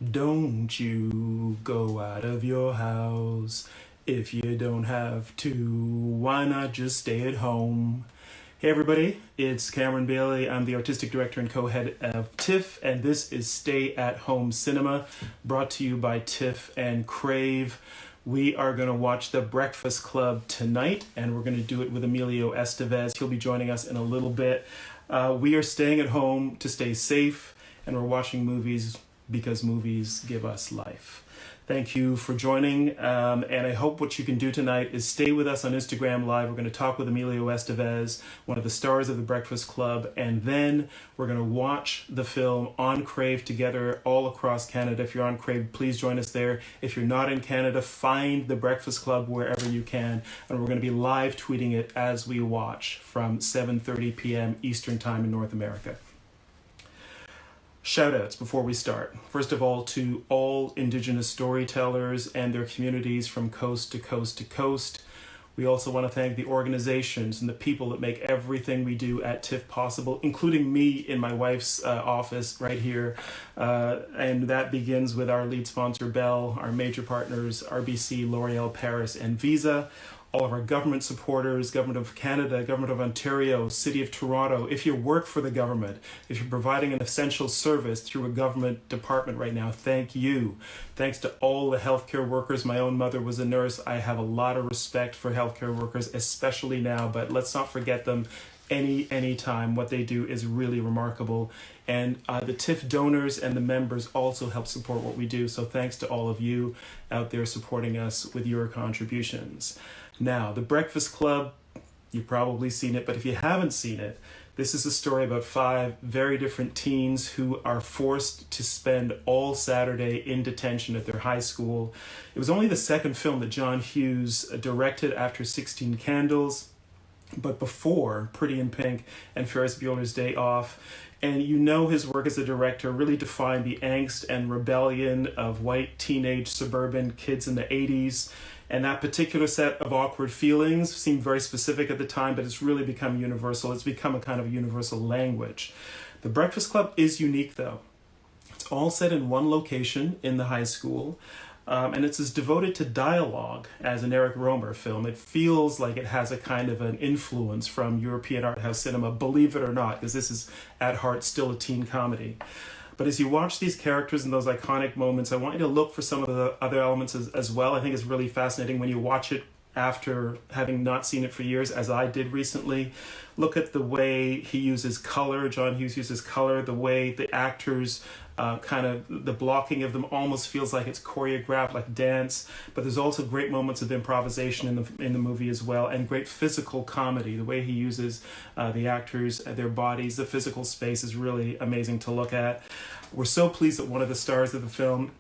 Don't you go out of your house if you don't have to. Why not just stay at home? Hey everybody, it's Cameron Bailey. I'm the artistic director and co-head of TIFF, and this is Stay at Home Cinema, brought to you by TIFF and Crave. We are going to watch The Breakfast Club tonight, and we're going to do it with Emilio Estevez. He'll be joining us in a little bit. We are staying at home to stay safe, and we're watching movies because movies give us life. Thank you for joining, and I hope what you can do tonight is stay with us on Instagram Live. We're going to talk with Emilio Estevez, one of the stars of The Breakfast Club, and then we're going to watch the film on Crave together all across Canada. If you're on Crave, please join us there. If you're not in Canada, find The Breakfast Club wherever you can, and we're going to be live tweeting it as we watch from 7:30 p.m. Eastern Time in North America. Shoutouts before we start. First of all, to all Indigenous storytellers and their communities from coast to coast to coast. We also want to thank the organizations and the people that make everything we do at TIFF possible, including me in my wife's office right here. And that begins with our lead sponsor, Bell, our major partners, RBC, L'Oreal, Paris, and Visa. All of our government supporters, Government of Canada, Government of Ontario, City of Toronto. If you work for the government, if you're providing an essential service through a government department right now, thank you. Thanks to all the healthcare workers. My own mother was a nurse. I have a lot of respect for healthcare workers, especially now, but let's not forget them any time. What they do is really remarkable. And the TIFF donors and the members also help support what we do. So thanks to all of you out there supporting us with your contributions. Now, The Breakfast Club, you've probably seen it, but if you haven't seen it, this is a story about 5 very different teens who are forced to spend all Saturday in detention at their high school. It was only the second film that John Hughes directed after 16 Candles, but before Pretty in Pink and Ferris Bueller's Day Off. And you know his work as a director really defined the angst and rebellion of white teenage suburban kids in the 80s. And that particular set of awkward feelings seemed very specific at the time, but it's really become universal. It's become a kind of universal language. The Breakfast Club is unique, though. It's all set in one location in the high school, and it's as devoted to dialogue as an Eric Rohmer film. It feels like it has a kind of an influence from European art house cinema, believe it or not, because this is at heart still a teen comedy. But as you watch these characters and those iconic moments, I want you to look for some of the other elements as well. I think it's really fascinating when you watch it after having not seen it for years, as I did recently. Look at the way he uses color, John Hughes uses color, the way the actors, kind of the blocking of them almost feels like it's choreographed, like dance. But there's also great moments of improvisation in the movie as well, and great physical comedy. The way he uses the actors, their bodies, the physical space is really amazing to look at. We're so pleased that one of the stars of the film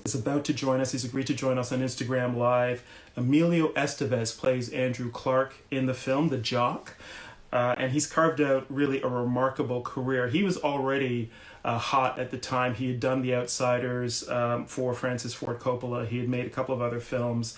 is about to join us. He's agreed to join us on Instagram Live. Emilio Estevez plays Andrew Clark in the film, the Jock, and he's carved out really a remarkable career. He was already hot at the time. He had done The Outsiders for Francis Ford Coppola. He had made a couple of other films.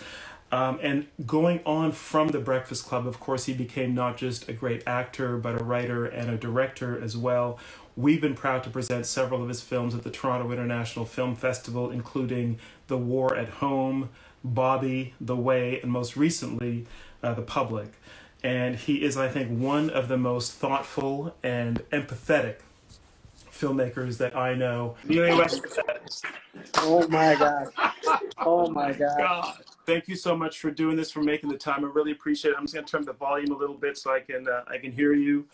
And going on from The Breakfast Club, of course, he became not just a great actor, but a writer and a director as well. We've been proud to present several of his films at the Toronto International Film Festival, including The War at Home, Bobby, The Way, and most recently, The Public. And he is, I think, one of the most thoughtful and empathetic filmmakers that I know. Emilio Estevez. Oh my God. Oh my God. Thank you so much for doing this, for making the time. I really appreciate it. I'm just going to turn the volume a little bit so I can hear you.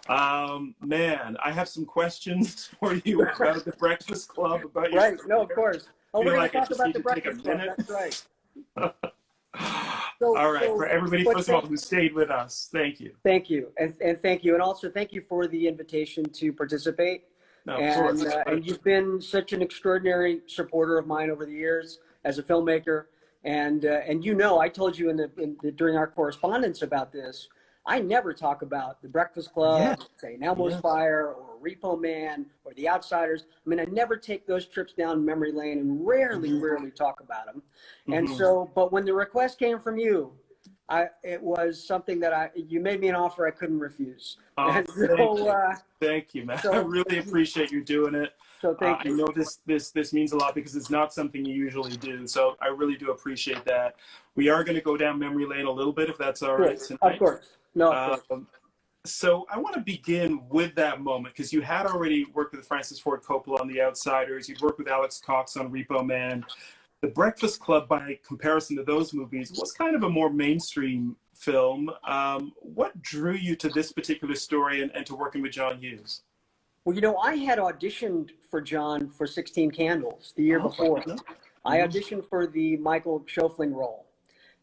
Man, I have some questions for you about The Breakfast Club, about your Right. No, of course. Oh, we're going to talk about The take a Breakfast Club. minute. That's right. All right, for everybody, first of all, who stayed with us, thank you. Thank you. And thank you. And also thank you for the invitation to participate. No, And you've been such an extraordinary supporter of mine over the years as a filmmaker. And you know, I told you during our correspondence about this, I never talk about The Breakfast Club, say Elmo's Fire, or Repo Man, or The Outsiders. I mean, I never take those trips down memory lane and rarely talk about them. And so, but when the request came from you, it was something that you made me an offer I couldn't refuse. And so, thank you, man. So, I really appreciate you doing it. So thank you. I know this means a lot because it's not something you usually do. So I really do appreciate that. We are going to go down memory lane a little bit, if that's all right tonight. Of course. No, of course. So I want to begin with that moment, because you had already worked with Francis Ford Coppola on The Outsiders. You'd worked with Alex Cox on Repo Man. The Breakfast Club, by comparison to those movies, was kind of a more mainstream film. What drew you to this particular story and to working with John Hughes? Well, I had auditioned for John for 16 Candles the year before. I auditioned for the Michael Schofling role.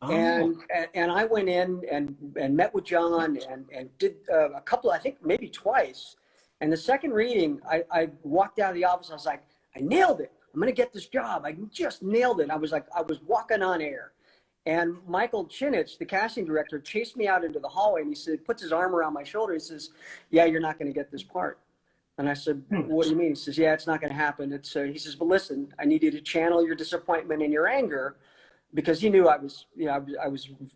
And I went in and met with John and did a couple, I think maybe twice. And the second reading, I walked out of the office. I was like, I nailed it. I'm going to get this job. I just nailed it. I was walking on air. And Michael Chinich, the casting director, chased me out into the hallway, and he said, puts his arm around my shoulder. He says, yeah, you're not going to get this part. And I said, what do you mean? He says, yeah, it's not going to happen. He says, but listen, I need you to channel your disappointment and your anger, because he knew I was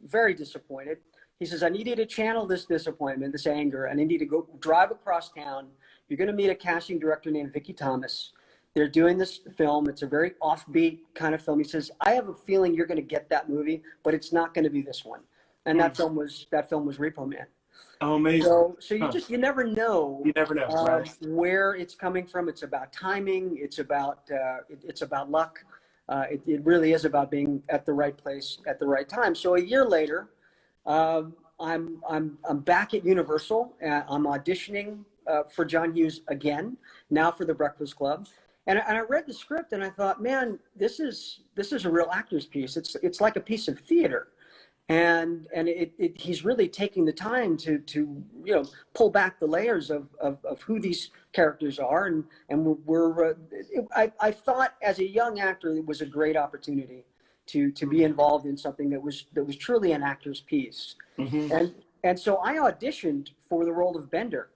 very disappointed. He says, I need you to channel this disappointment, this anger, and I need to go drive across town. You're going to meet a casting director named Vicki Thomas. They're doing this film. It's a very offbeat kind of film. He says, I have a feeling you're going to get that movie, but it's not going to be this one. And that film was Repo Man. Oh, amazing. So you never know. You never know, right? Where it's coming from. It's about timing. It's about luck. It really is about being at the right place at the right time. So a year later, I'm back at Universal. I'm auditioning for John Hughes again, now for The Breakfast Club. And I read the script and I thought, man, this is a real actor's piece. It's like a piece of theater. And he's really taking the time to pull back the layers of who these characters are. And I thought as a young actor, it was a great opportunity to be involved in something that was truly an actor's piece. Mm-hmm. And so I auditioned for the role of Bender.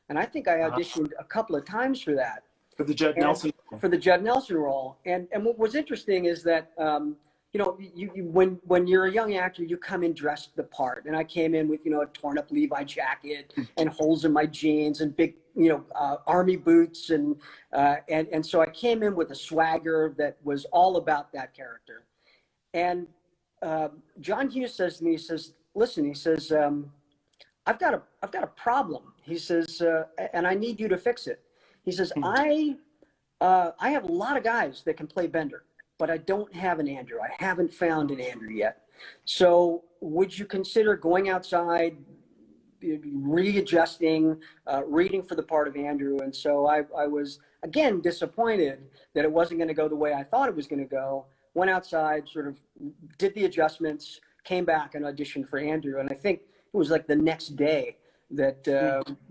And I think I auditioned a couple of times for that. For the Judd Nelson. For the Judd Nelson role. And what was interesting is that, when you're a young actor, you come in dressed the part. And I came in with, a torn up Levi jacket and holes in my jeans and big, army boots. And so I came in with a swagger that was all about that character. And John Hughes says to me, he says, listen, he says, I've got a problem. He says, and I need you to fix it. He says, I have a lot of guys that can play Bender, but I don't have an Andrew. I haven't found an Andrew yet. So would you consider going outside, readjusting, reading for the part of Andrew? And so I was, again, disappointed that it wasn't going to go the way I thought it was going to go. Went outside, sort of did the adjustments, came back and auditioned for Andrew. And I think it was like the next day that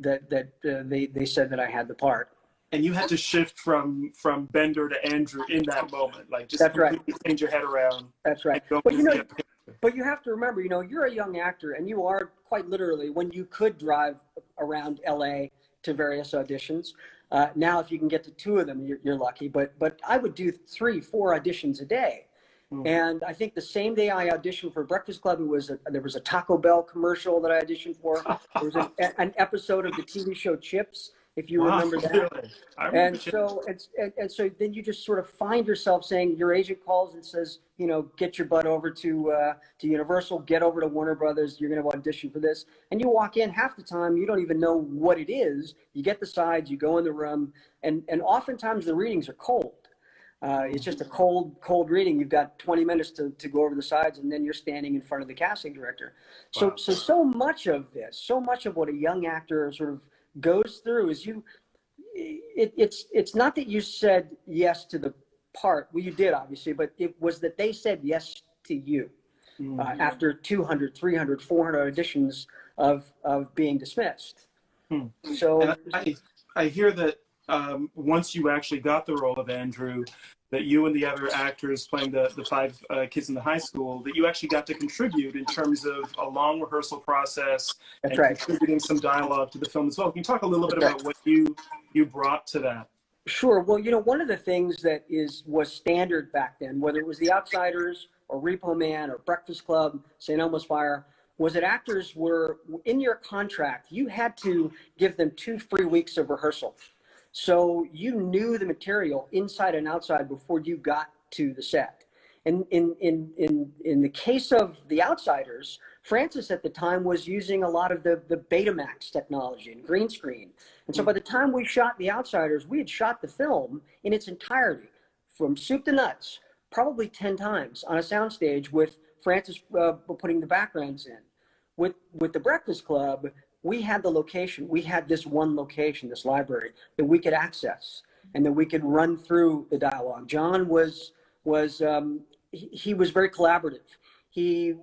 they said that I had the part. And you had to shift from Bender to Andrew in that moment, like just That's right. change your head around. That's right. But you have to remember, you're a young actor, and you are quite literally, when you could drive around LA to various auditions. Now, if you can get to 2 of them, you're lucky. But I would do 3, 4 auditions a day. And I think the same day I auditioned for Breakfast Club, there was a Taco Bell commercial that I auditioned for. There was an episode of the TV show Chips, if you remember that. Really? And so then you just sort of find yourself saying, your agent calls and says, get your butt over to Universal, get over to Warner Brothers, you're going to audition for this. And you walk in, half the time, you don't even know what it is. You get the sides, you go in the room, and oftentimes the readings are cold. It's just a cold reading. You've got 20 minutes to go over the sides, and then you're standing in front of the casting director. Wow. So much of this, so much of what a young actor sort of goes through is it's not that you said yes to the part. Well, you did, obviously, but it was that they said yes to you after 200, 300, 400 auditions of being dismissed. So I hear that once you actually got the role of Andrew, that you and the other actors playing the 5 kids in the high school, that you actually got to contribute in terms of a long rehearsal process. That's and right. Contributing some dialogue to the film as well. Can you talk a little bit about what you brought to that? Sure. Well, one of the things that was standard back then, whether it was The Outsiders or Repo Man or Breakfast Club, St. Elmo's Fire, was that actors were, in your contract, you had to give them 2 free weeks of rehearsal. So you knew the material inside and outside before you got to the set. And in the case of The Outsiders, Francis at the time was using a lot of the Betamax technology and green screen. And so by the time we shot The Outsiders, we had shot the film in its entirety, from soup to nuts, probably 10 times on a soundstage, with Francis putting the backgrounds in. With The Breakfast Club, we had the location. We had this one location, this library, that we could access and that we could run through the dialogue. John was he was very collaborative. He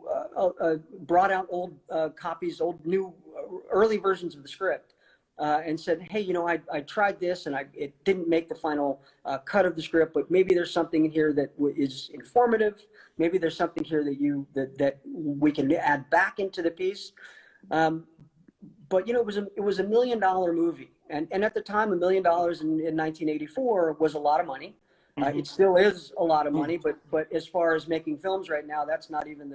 brought out old copies, early versions of the script, and said, "Hey, you know, I tried this and it didn't make the final cut of the script, but maybe there's something in here that is informative. Maybe there's something here that we can add back into the piece." But you know, it was $1 million movie, and at the time, $1 million in 1984 was a lot of money. It still is a lot of money, but as far as making films right now, that's not even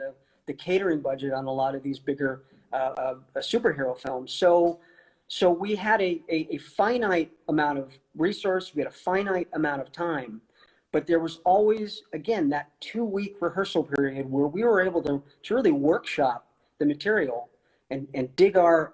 the catering budget on a lot of these bigger superhero films. So we had a finite amount of resource, we had a finite amount of time, but there was always, again, that 2-week rehearsal period where we were able to really workshop the material and dig our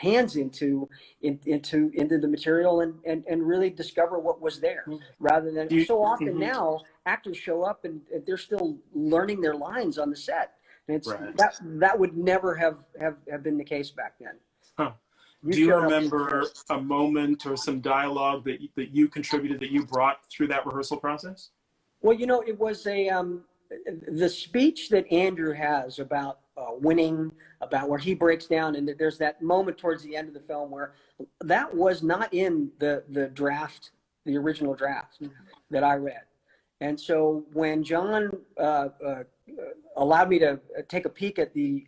hands into the material and really discover what was there, rather than so often now actors show up and they're still learning their lines on the set. And it's that would never have been the case back then. Huh. Do you remember a moment or some dialogue that you contributed, that you brought through that rehearsal process? Well, you know, it was the speech that Andrew has about winning, about where he breaks down, and there's that moment towards the end of the film where that was not in the draft, the original draft that I read. And so when John allowed me to take a peek at the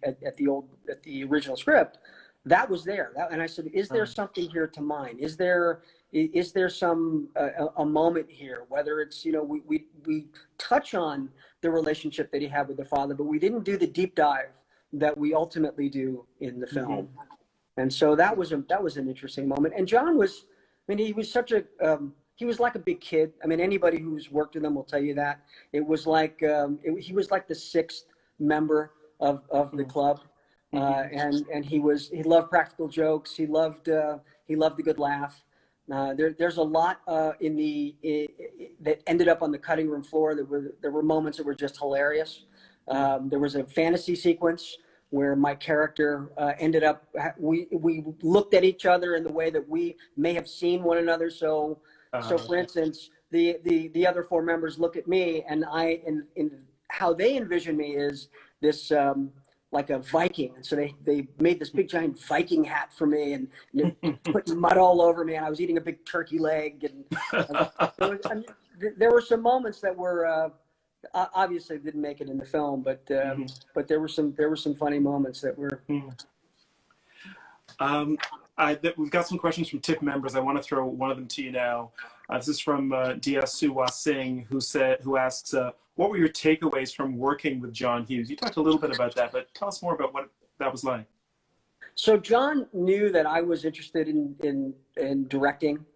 original script, that was there. And I said, is there something here to mine? Is there some a moment here? Whether it's, you know, we touch on the relationship that he had with the father, but we didn't do the deep dive that we ultimately do in the film. And so that was an interesting moment. And John was, I mean, he was such a he was like a big kid. I mean, anybody who's worked with him will tell you that. It was like he was like the 6th member of the club. And he loved practical jokes. He loved a good laugh. There's a lot that ended up on the cutting room floor. There were moments that were just hilarious. There was a fantasy sequence where my character ended up. We looked at each other in the way that we may have seen one another. So for instance, the other 4 members look at me, and in how they envision me is this. Like a Viking. And so they made this big giant Viking hat for me and put mud all over me, and I was eating a big turkey leg. And there were some moments that were obviously didn't make it in the film, but there were some funny moments that were. We've got some questions from TIFF members. I want to throw one of them to you now. This is from DS Suwa Singh, who asks, what were your takeaways from working with John Hughes? You talked a little bit about that, but tell us more about what that was like. So John knew that I was interested in directing.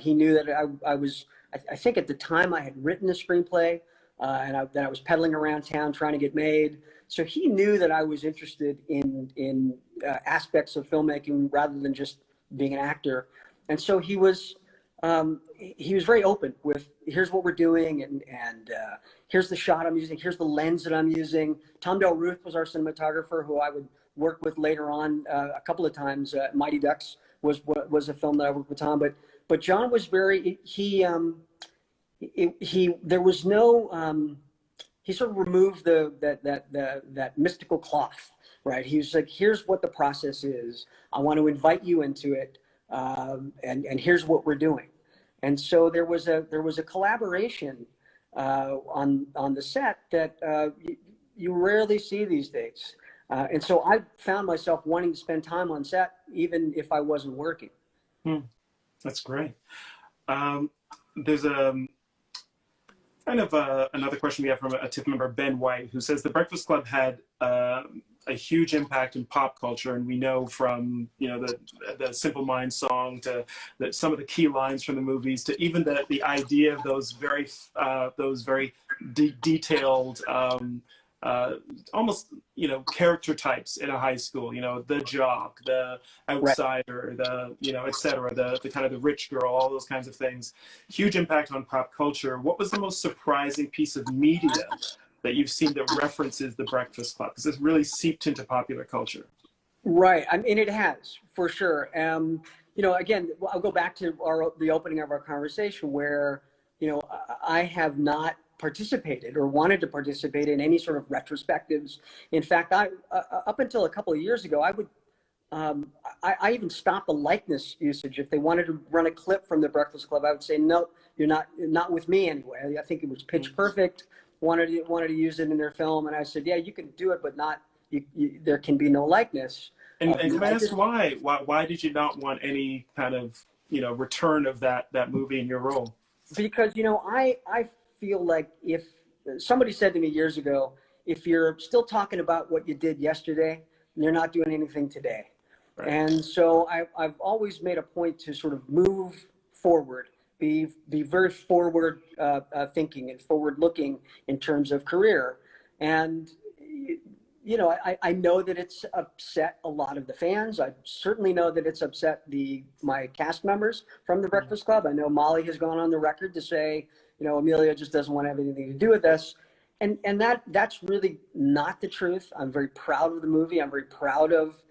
He knew that I was, I think at the time I had written a screenplay and that I was pedaling around town trying to get made. So he knew that I was interested in aspects of filmmaking rather than just being an actor. And so he was very open with, here's what we're doing, and here's the shot I'm using, here's the lens that I'm using. Tom Del Ruth was our cinematographer, who I would work with later on a couple of times. Mighty Ducks was a film that I worked with Tom, but John was very, there was no, he sort of removed that mystical cloth, right? He was like, here's what the process is. I want to invite you into it, and here's what we're doing. And so there was a collaboration on the set that you rarely see these days. And so I found myself wanting to spend time on set, even if I wasn't working. That's great. There's a Kind of another question we have from a TIFF member, Ben White, who says the Breakfast Club had a huge impact in pop culture, and we know from the Simple Minds song to some of the key lines from the movies to even the idea of those very detailed almost character types in a high school, the jock, the Right. outsider, the etc., the kind of the rich girl, all those kinds of things. Huge impact on pop culture. What was the most surprising piece of media that you've seen that references the Breakfast Club, because it's really seeped into popular culture? Right. I mean, it has, for sure. Again, I'll go back to the opening of our conversation where, I have not participated or wanted to participate in any sort of retrospectives. In fact, up until a couple of years ago, I even stopped the likeness usage. If they wanted to run a clip from the Breakfast Club, I would say, no, you're not with me anyway. I think it was Pitch Perfect, wanted to use it in their film. And I said, yeah, you can do it, but not, there can be no likeness. And can I ask why? Why did you not want any kind of, return of that movie in your role? Because, I feel like if somebody said to me years ago, if you're still talking about what you did yesterday, you're not doing anything today. Right. And so I've always made a point to sort of move forward, be very forward thinking and forward looking in terms of career. And, I know that it's upset a lot of the fans. I certainly know that it's upset my cast members from the Breakfast Club. I know Molly has gone on the record to say, Emilio just doesn't want to have anything to do with us. And that's really not the truth. I'm very proud of the movie. I'm very proud of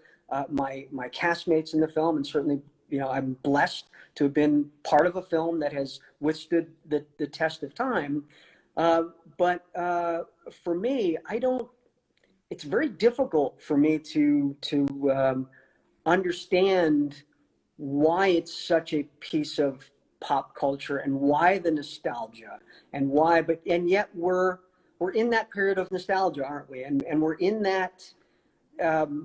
my castmates in the film. And certainly, I'm blessed to have been part of a film that has withstood the test of time. But for me, it's very difficult for me to understand why it's such a piece of pop culture and why the nostalgia and yet we're in that period of nostalgia, aren't we? And we're in that,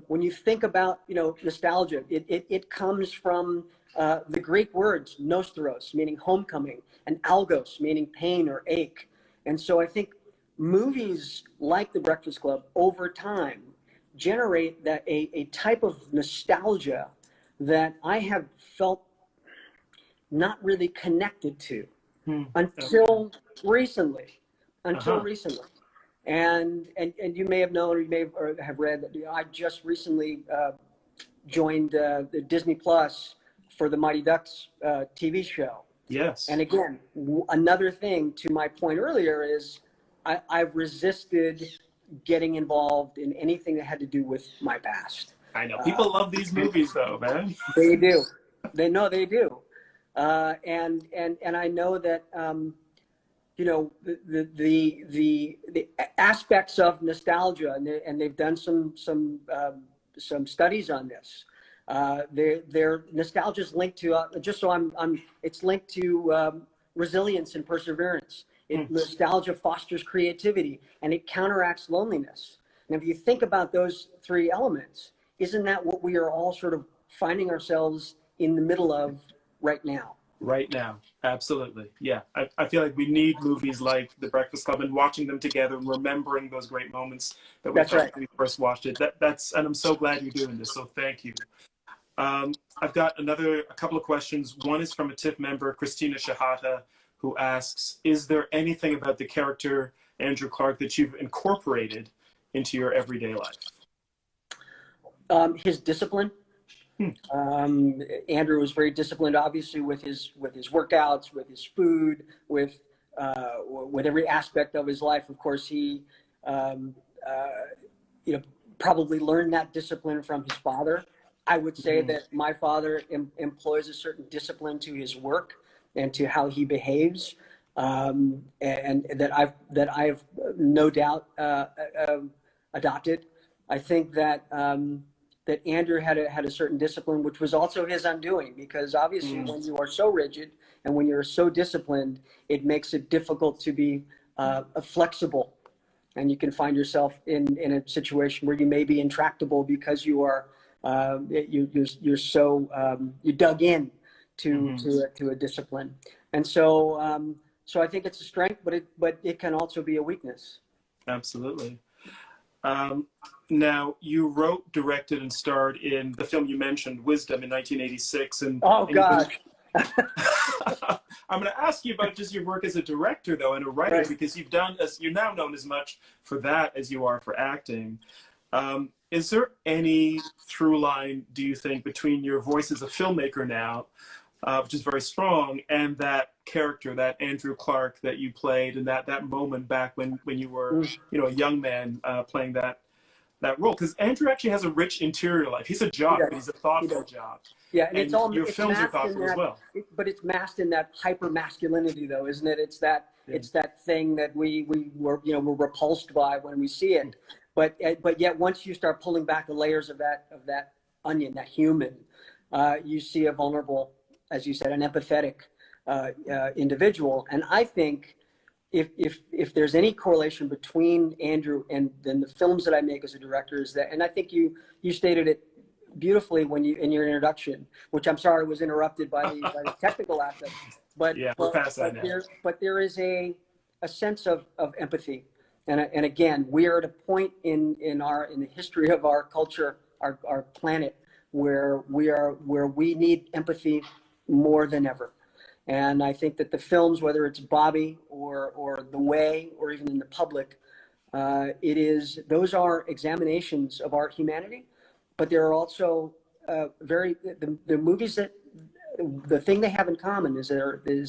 when you think about, nostalgia, it comes from the Greek words, nostros, meaning homecoming, and algos, meaning pain or ache. And so I think movies like The Breakfast Club over time generate a type of nostalgia that I have felt not really connected to until recently. And you may have known, or you may have read that I just recently joined the Disney Plus for the Mighty Ducks TV show. Yes. And again, another thing to my point earlier is I've resisted getting involved in anything that had to do with my past. I know people love these movies, though, man. They do. They do. And I know that the aspects of nostalgia, and they've done some studies on this. Their nostalgia is linked to it's linked to resilience and perseverance. Nostalgia fosters creativity and it counteracts loneliness. And if you think about those three elements, isn't that what we are all sort of finding ourselves in the middle of right now? Right now, absolutely. Yeah, I feel like we need movies like The Breakfast Club and watching them together and remembering those great moments that we felt when we first watched it. And I'm so glad you're doing this. So thank you. I've got a couple of questions. One is from a TIFF member, Christina Shahata, who asks, is there anything about the character Andrew Clark that you've incorporated into your everyday life? His discipline. Andrew was very disciplined, obviously, with his workouts, with his food, with every aspect of his life. Of course, he probably learned that discipline from his father. I would say that my father employs a certain discipline to his work and to how he behaves, and that I've no doubt adopted. I think that that Andrew had a certain discipline, which was also his undoing, because obviously when you are so rigid and when you're so disciplined, it makes it difficult to be flexible, and you can find yourself in a situation where you may be intractable because you are you're so you dug in to a discipline. And so So I think it's a strength, but it can also be a weakness. Absolutely. Now, you wrote, directed, and starred in the film you mentioned, Wisdom, in 1986. Oh, gosh. I'm going to ask you about just your work as a director, though, and a writer, Right. because you're now known as much for that as you are for acting. Is there any through line, do you think, between your voice as a filmmaker now, which is very strong, and that character, that Andrew Clark that you played, and that moment back when you were, a young man playing that role? Because Andrew actually has a rich interior life. He's a jock, but he's a thoughtful jock. Yeah, and it's all your it's films are masked in thoughtful that, as well. but it's masked in that hyper masculinity, though, isn't it? It's that thing that we're we're repulsed by when we see it, but yet once you start pulling back the layers of that onion, that human, you see a vulnerable, as you said, an empathetic individual. And I think if there's any correlation between Andrew and then the films that I make as a director, is that, and I think you stated it beautifully when you in your introduction, which I'm sorry was interrupted by the technical aspect, but Yeah, we're past that now. But there is a sense of empathy, and again, we are at a point in the history of our culture, our planet, where we need empathy more than ever. And I think that the films, whether it's Bobby or The Way, or even in the public, those are examinations of our humanity. But there are also the movies that the thing they have in common is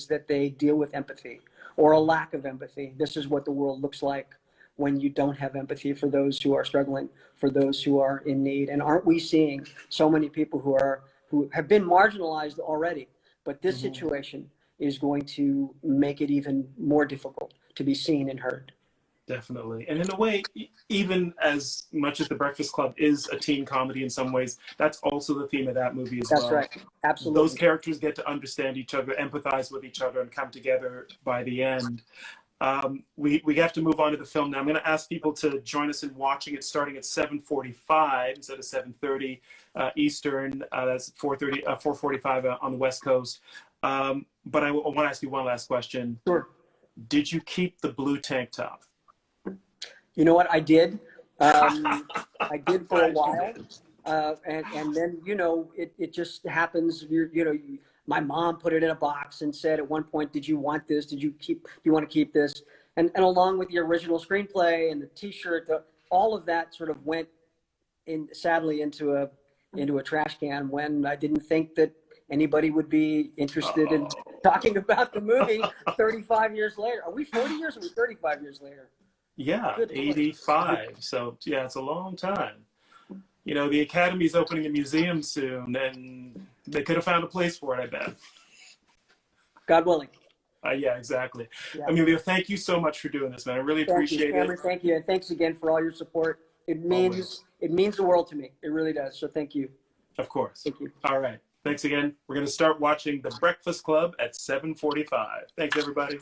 that they deal with empathy or a lack of empathy. This is what the world looks like when you don't have empathy for those who are struggling, for those who are in need. And aren't we seeing so many people who have been marginalized already? But this situation is going to make it even more difficult to be seen and heard. Definitely. And in a way, even as much as The Breakfast Club is a teen comedy in some ways, that's also the theme of that movie as well. That's right. Absolutely. Those characters get to understand each other, empathize with each other, and come together by the end. We have to move on to the film now. I'm going to ask people to join us in watching it starting at 7:45 instead of 7:30 Eastern. That's 4:45 on the West Coast. But I want to ask you one last question. Sure. Did you keep the blue tank top? You know what? I did. I did for a while. And then, it just happens. My mom put it in a box and said at one point, "Did you want this? Do you want to keep this?" And along with the original screenplay and the T-shirt, all of that sort of went sadly into a trash can when I didn't think that anybody would be interested in talking about the movie 35 years later. Are we 40 years or are we 35 years later? Yeah, 85. So yeah, it's a long time. The Academy's opening a museum soon, and they could have found a place for it, I bet. God willing. Yeah, exactly. Yeah. Emilio, thank you so much for doing this, man. I really appreciate it. Thank you. And thanks again for all your support. It means the world to me. It really does. So thank you. Of course. Thank you. All right. Thanks again. We're going to start watching The Breakfast Club at 7:45. Thanks, everybody.